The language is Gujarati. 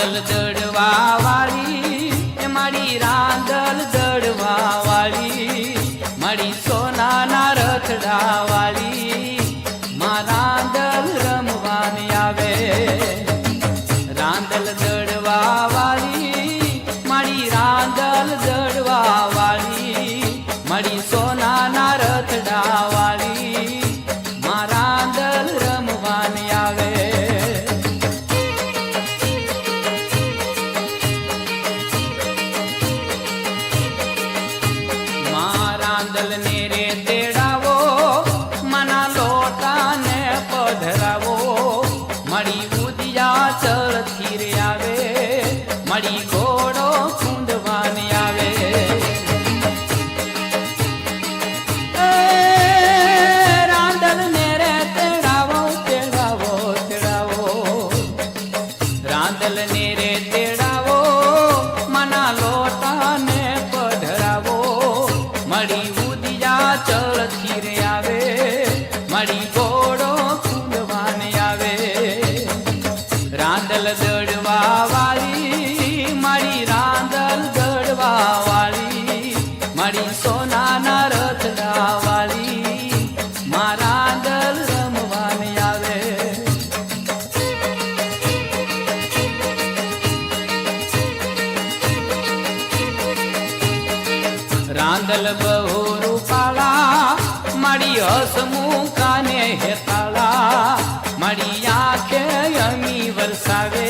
રાંદલ દડવા વાળી એ મારી રાંદલ દડવા વાળી મારી સોનાના રથડા વાળી માં રાંદલ રમવાની આવે રાંદલ દડવા વાળી મારી રાંદલ દડવા વાળી મારી સોનાના રથડા વાળી માં રાંદલ રમવાની આવે રાંદલ ને રે તેડાવો મના લોટા ને પધરાવો મળી ઉદિયા ચળથી રે આવે મળી ઘોડો કુંદવાની આવે રાંદલ ને રે તેડાવો તેડાવો તેડાવો રાંદલ ને રે તેડાવો મના લોટા ને પધરાવો મળી ઉદિયા ચળથી રે આવે મળી ઘોડો કુંદવાને આવે રાંદલ દડવા વાળી મારી રાંદલ દડવા વાળી મારી સોનાના રથડા વાળી માં રાંદલ રમવાને આવે રાંદલ બહુ રૂપાળા મારી હસમુખાને હેતાળા મારી આંખે અમી વરસાવે